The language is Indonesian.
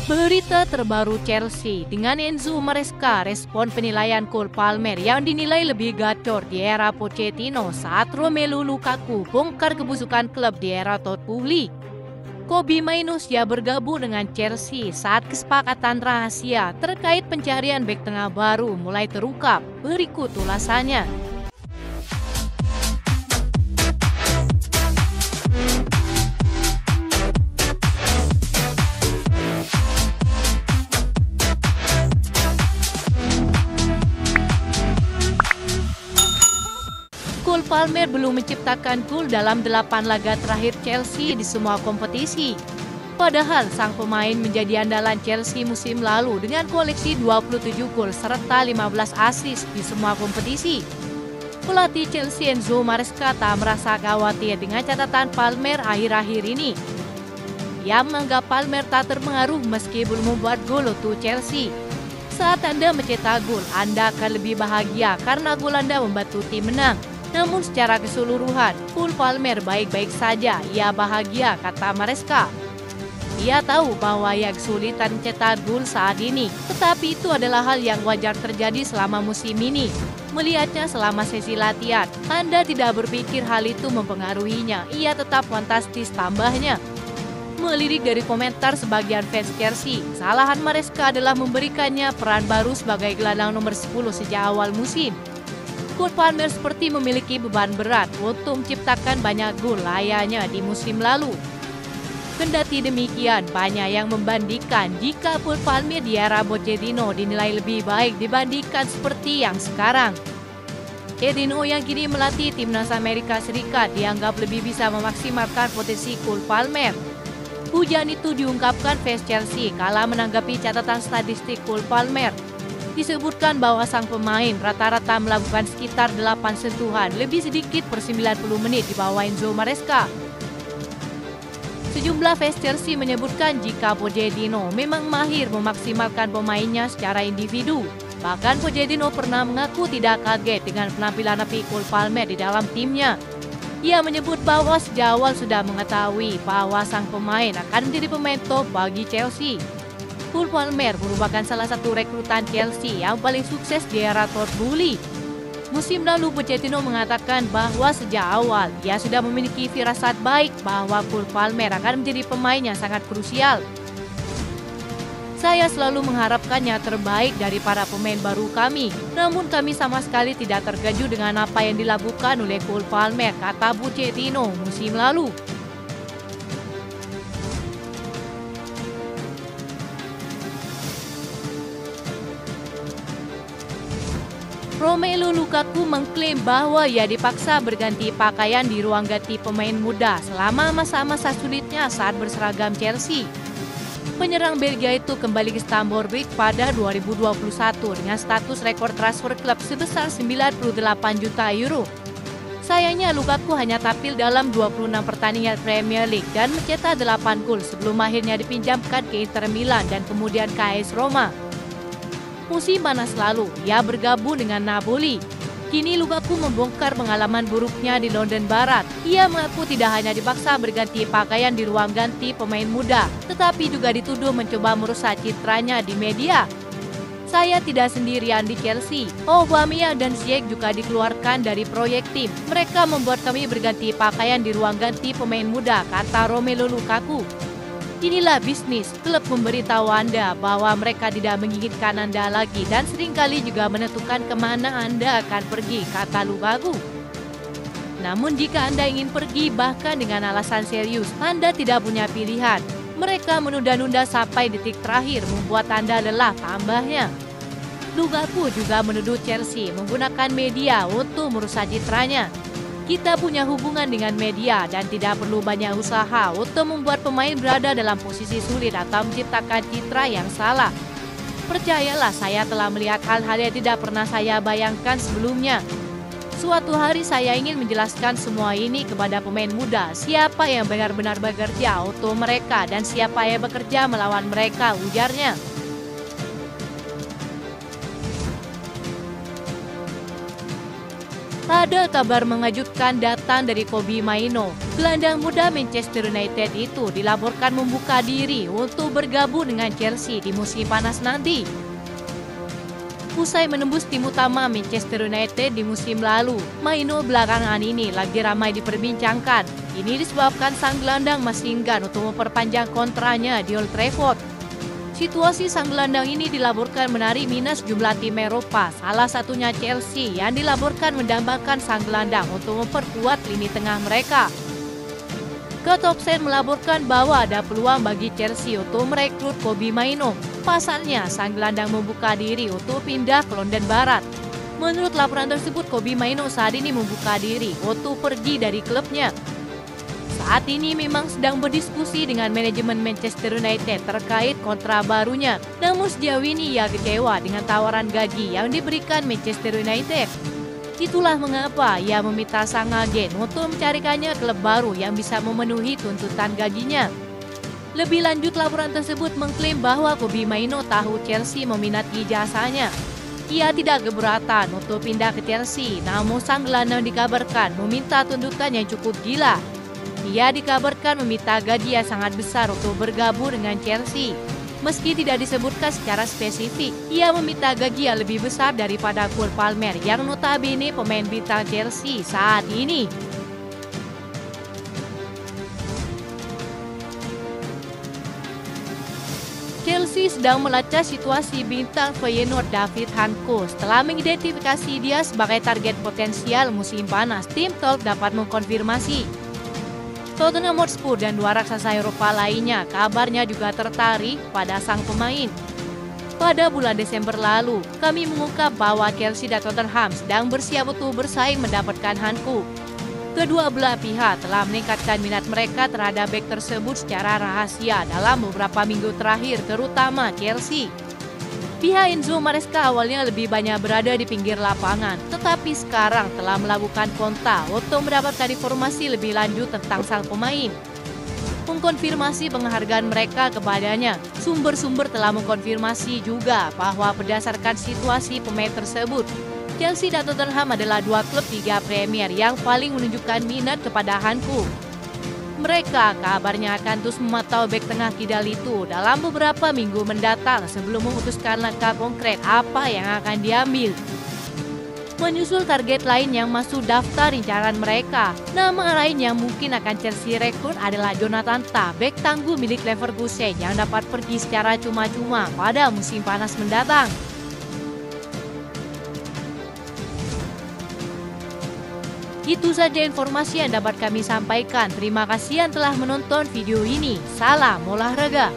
Berita terbaru Chelsea dengan Enzo Maresca respon penilaian Cole Palmer yang dinilai lebih gacor di era Pochettino saat Romelu Lukaku bongkar kebusukan klub di era Todd Boehly. Kobbie Mainoo siap bergabung dengan Chelsea saat kesepakatan rahasia terkait pencarian bek tengah baru mulai terungkap. Berikut ulasannya. Cole Palmer belum menciptakan gol dalam 8 laga terakhir Chelsea di semua kompetisi. Padahal sang pemain menjadi andalan Chelsea musim lalu dengan koleksi 27 gol serta 15 assist di semua kompetisi. Pelatih Chelsea Enzo Maresca tak merasa khawatir dengan catatan Palmer akhir-akhir ini. Ia menganggap Palmer tak terpengaruh meski belum membuat gol untuk Chelsea. Saat Anda mencetak gol, Anda akan lebih bahagia karena gol Anda membantu tim menang. Namun secara keseluruhan, Cole Palmer baik-baik saja, ia bahagia, kata Maresca. Ia tahu bahwa ia kesulitan mencetak gol saat ini, tetapi itu adalah hal yang wajar terjadi selama musim ini. Melihatnya selama sesi latihan, Anda tidak berpikir hal itu mempengaruhinya, ia tetap fantastis, tambahnya. Melirik dari komentar sebagian fans Chelsea, kesalahan Maresca adalah memberikannya peran baru sebagai gelandang nomor 10 sejak awal musim. Cole Palmer seperti memiliki beban berat untuk menciptakan banyak gol layaknya di musim lalu. Kendati demikian, banyak yang membandingkan jika Cole Palmer di era Pochettino dinilai lebih baik dibandingkan seperti yang sekarang. Pochettino yang kini melatih timnas Amerika Serikat dianggap lebih bisa memaksimalkan potensi Cole Palmer. Pujian itu diungkapkan fans Chelsea kala menanggapi catatan statistik Cole Palmer. Disebutkan bahwa sang pemain rata-rata melakukan sekitar 8 sentuhan lebih sedikit per 90 menit di bawah Enzo Maresca. Sejumlah fans Chelsea menyebutkan jika Pochettino memang mahir memaksimalkan pemainnya secara individu. Bahkan Pochettino pernah mengaku tidak kaget dengan penampilan api Cole Palmer di dalam timnya. Ia menyebut bahwa sejak awal sudah mengetahui bahwa sang pemain akan menjadi pemain top bagi Chelsea. Cole Palmer merupakan salah satu rekrutan Chelsea yang paling sukses di era Todd Boehly. Musim lalu Pochettino mengatakan bahwa sejak awal ia sudah memiliki firasat baik bahwa Cole Palmer akan menjadi pemain yang sangat krusial. Saya selalu mengharapkan yang terbaik dari para pemain baru kami, namun kami sama sekali tidak terkejut dengan apa yang dilakukan oleh Cole Palmer, kata Pochettino musim lalu. Romelu Lukaku mengklaim bahwa ia dipaksa berganti pakaian di ruang ganti pemain muda selama masa-masa sulitnya saat berseragam Chelsea. Penyerang Belgia itu kembali ke Stamford Bridge pada 2021 dengan status rekor transfer klub sebesar 98 juta euro. Sayangnya Lukaku hanya tampil dalam 26 pertandingan Premier League dan mencetak 8 gol sebelum akhirnya dipinjamkan ke Inter Milan dan kemudian ke AS Roma. Musim panas lalu, ia bergabung dengan Napoli. Kini Lukaku membongkar pengalaman buruknya di London Barat. Ia mengaku tidak hanya dipaksa berganti pakaian di ruang ganti pemain muda, tetapi juga dituduh mencoba merusak citranya di media. Saya tidak sendirian di Chelsea. Aubameyang dan Ziyech juga dikeluarkan dari proyek tim. Mereka membuat kami berganti pakaian di ruang ganti pemain muda, kata Romelu Lukaku. Inilah bisnis, klub memberitahu Anda bahwa mereka tidak menginginkan Anda lagi dan seringkali juga menentukan kemana Anda akan pergi, kata Lukaku. Namun jika Anda ingin pergi bahkan dengan alasan serius, Anda tidak punya pilihan. Mereka menunda-nunda sampai detik terakhir membuat Anda lelah, tambahnya. Lukaku juga menuduh Chelsea menggunakan media untuk merusak citranya. Kita punya hubungan dengan media dan tidak perlu banyak usaha untuk membuat pemain berada dalam posisi sulit atau menciptakan citra yang salah. Percayalah, saya telah melihat hal-hal yang tidak pernah saya bayangkan sebelumnya. Suatu hari saya ingin menjelaskan semua ini kepada pemain muda, siapa yang benar-benar bekerja untuk mereka dan siapa yang bekerja melawan mereka, ujarnya. Ada kabar mengejutkan datang dari Kobbie Mainoo. Gelandang muda Manchester United itu dilaporkan membuka diri untuk bergabung dengan Chelsea di musim panas nanti. Usai menembus tim utama Manchester United di musim lalu, Mainoo belakangan ini lagi ramai diperbincangkan. Ini disebabkan sang gelandang masih enggan untuk memperpanjang kontraknya di Old Trafford. Situasi sang gelandang ini dilaporkan menarik minus jumlah tim Eropa, salah satunya Chelsea yang dilaporkan mendambakan sang gelandang untuk memperkuat lini tengah mereka. Ketopsen melaporkan bahwa ada peluang bagi Chelsea untuk merekrut Kobbie Mainoo. Pasalnya, sang gelandang membuka diri untuk pindah ke London Barat. Menurut laporan tersebut, Kobbie Mainoo saat ini membuka diri untuk pergi dari klubnya. Saat ini memang sedang berdiskusi dengan manajemen Manchester United terkait kontrak barunya. Namun sejauh ini ia kecewa dengan tawaran gaji yang diberikan Manchester United. Itulah mengapa ia meminta sang agen untuk mencarikannya klub baru yang bisa memenuhi tuntutan gajinya. Lebih lanjut, laporan tersebut mengklaim bahwa Kobbie Mainoo tahu Chelsea meminati jasanya. Ia tidak keberatan untuk pindah ke Chelsea, namun sang gelandang dikabarkan meminta tuntutan yang cukup gila. Ia dikabarkan meminta gaji yang sangat besar untuk bergabung dengan Chelsea. Meski tidak disebutkan secara spesifik, ia meminta gaji yang lebih besar daripada Cole Palmer yang notabene pemain bintang Chelsea saat ini. Chelsea sedang melacak situasi bintang Feyenoord David Hanko. Setelah mengidentifikasi dia sebagai target potensial musim panas, tim Talk dapat mengkonfirmasi. Tottenham Hotspur dan dua raksasa Eropa lainnya kabarnya juga tertarik pada sang pemain. Pada bulan Desember lalu, kami mengungkap bahwa Chelsea dan Tottenham sedang bersiap untuk bersaing mendapatkan Hanko. Kedua belah pihak telah meningkatkan minat mereka terhadap bek tersebut secara rahasia dalam beberapa minggu terakhir, terutama Chelsea. Pihak Enzo Maresca awalnya lebih banyak berada di pinggir lapangan, tetapi sekarang telah melakukan kontak untuk mendapatkan informasi lebih lanjut tentang sang pemain. Mengkonfirmasi penghargaan mereka kepadanya, sumber-sumber telah mengkonfirmasi juga bahwa berdasarkan situasi pemain tersebut, Chelsea dan Tottenham adalah dua klub Liga Premier yang paling menunjukkan minat kepada Hanko. Mereka kabarnya akan terus memantau bek tengah kidal itu dalam beberapa minggu mendatang sebelum memutuskan langkah konkret apa yang akan diambil. Menyusul target lain yang masuk daftar rencana mereka, nama lain yang mungkin akan Chelsea rekrut adalah Jonathan Tah, bek tangguh milik Leverkusen yang dapat pergi secara cuma-cuma pada musim panas mendatang. Itu saja informasi yang dapat kami sampaikan. Terima kasih yang telah menonton video ini. Salam olahraga.